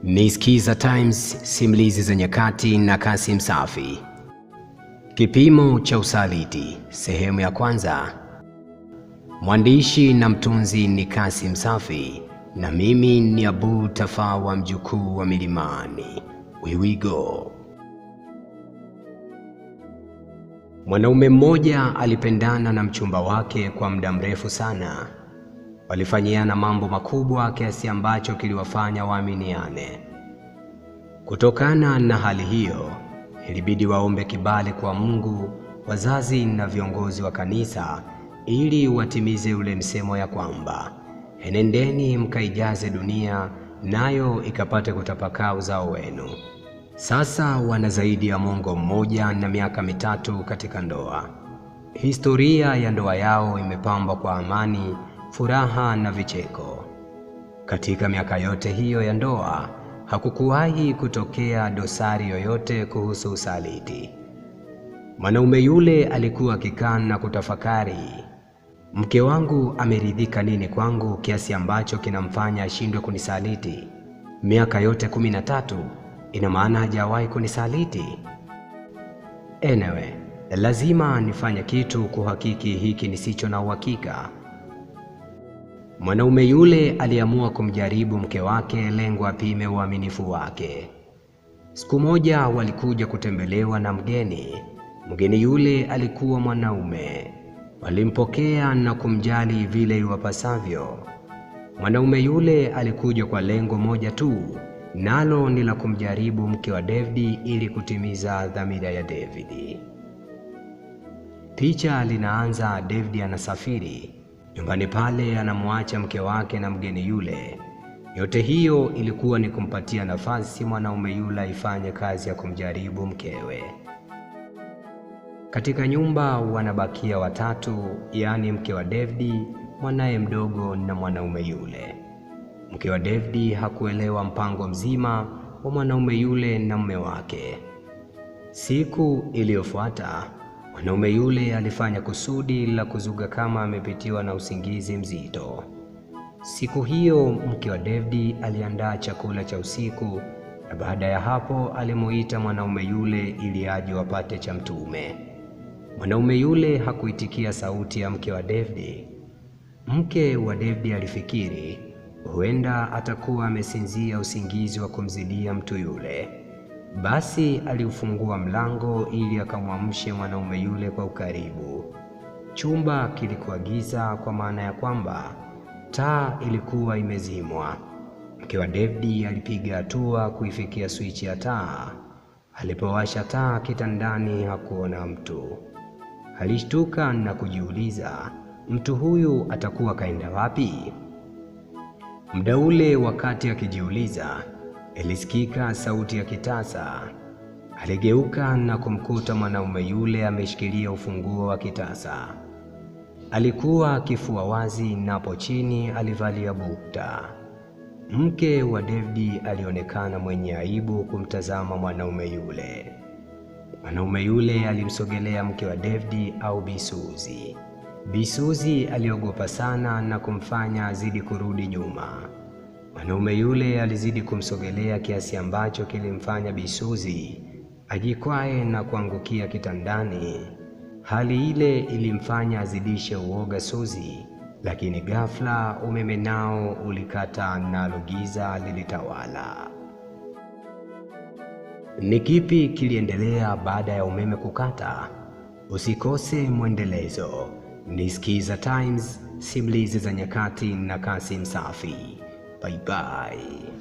Ni Skiza Times, simulizi za nyakati na Kasim Safi. Kipimo cha usaliti, sehemu ya kwanza. Mwandishi na mtunzi ni Kasim Safi na mimi ni Abu Tafawa, mjukuu wa milimani. We we go. Mwanaume mmoja alipendana na mchumba wake kwa muda mrefu sana. Walifanyiana mambo makubwa kiasi ambacho kiliwafanya waaminiane. Kutokana na hali hiyo, ilibidi waombe kibali kwa Mungu, wazazi na viongozi wa kanisa, ili watimize ule msemo ya kwamba enendeni mkaijaze dunia, nayo ikapate kutapakaa uzao wenu. Sasa wana zaidi ya mwongo mmoja na miaka mitatu katika ndoa. Historia ya ndoa yao imepambwa kwa amani, furaha na vicheko. Katika miaka yote hiyo ya ndoa, hakukuwahi kutokea dosari yoyote kuhusu usaliti. Mwanaume yule alikuwa akikaa na kutafakari, mke wangu ameridhika nini kwangu kiasi ambacho kinamfanya ashindwe kunisaliti? Miaka yote 13, ina maana hajawahi kunisaliti? Anyway, lazima nifanye kitu kuhakiki hiki nisicho na uhakika. Mwanaume yule aliamua kumjaribu mke wake, lengo apime uaminifu wake. Siku moja walikuja kutembelewa na mgeni. Mgeni yule alikuwa mwanaume. Walimpokea na kumjali vile iwapasavyo. Mwanaume yule alikuja kwa lengo moja tu, nalo ni la kumjaribu mke wa David ili kutimiza dhamira ya David. Picha linaanza David anasafiri. Nyumbani pale anamwacha mke wake na mgeni yule. Yote hiyo ilikuwa ni kumpatia nafasi mwanaume yule aifanye kazi ya kumjaribu mkewe. Katika nyumba wanabakia watatu, yaani mke wa David, mwanaye mdogo na mwanaume yule. Mke wa David hakuelewa mpango mzima wa mwanaume yule na mume wake. Siku iliyofuata, mwanaume yule alifanya kusudi la kuzuga kama amepitiwa na usingizi mzito. Siku hiyo mke wa David aliandaa chakula cha usiku, na baada ya hapo alimuita mwanaume yule ili aje wapate cha mtume. Mwanaume yule hakuitikia sauti ya mke wa David. Mke wa David alifikiri huenda atakuwa amesinzia usingizi wa kumzidia mtu yule. Basi aliufungua mlango ili akamwamshe mwanaume yule kwa ukaribu. Chumba kilikuwa giza, kwa maana ya kwamba taa ilikuwa imezimwa. Mke wa David alipiga hatua kuifikia swichi ya taa. Alipowasha taa kitandani hakuona mtu. Alishtuka na kujiuliza, mtu huyu atakuwa kaenda wapi? Muda ule wakati akijiuliza, ilisikika sauti ya kitasa. Aligeuka na kumkuta mwanaume yule ameshikilia ufunguo wa kitasa. Alikuwa kifua wazi, napo chini alivalia bukta. Mke wa David alionekana mwenye aibu kumtazama mwanaume yule. Mwanaume yule alimsogelea mke wa David au Bi Suzi. Bi Suzi aliogopa sana na kumfanya azidi kurudi nyuma. Mwanaume yule alizidi kumsogelea kiasi ambacho kilimfanya Bi Suzi ajikwae na kuangukia kitandani. Hali ile ilimfanya azidishe uoga Suzi, lakini ghafla umeme nao ulikata, nalo giza lilitawala. Ni kipi kiliendelea baada ya umeme kukata? Usikose mwendelezo. Ni Skiza Times, simulizi za nyakati na Kasim Safi. Bye bye.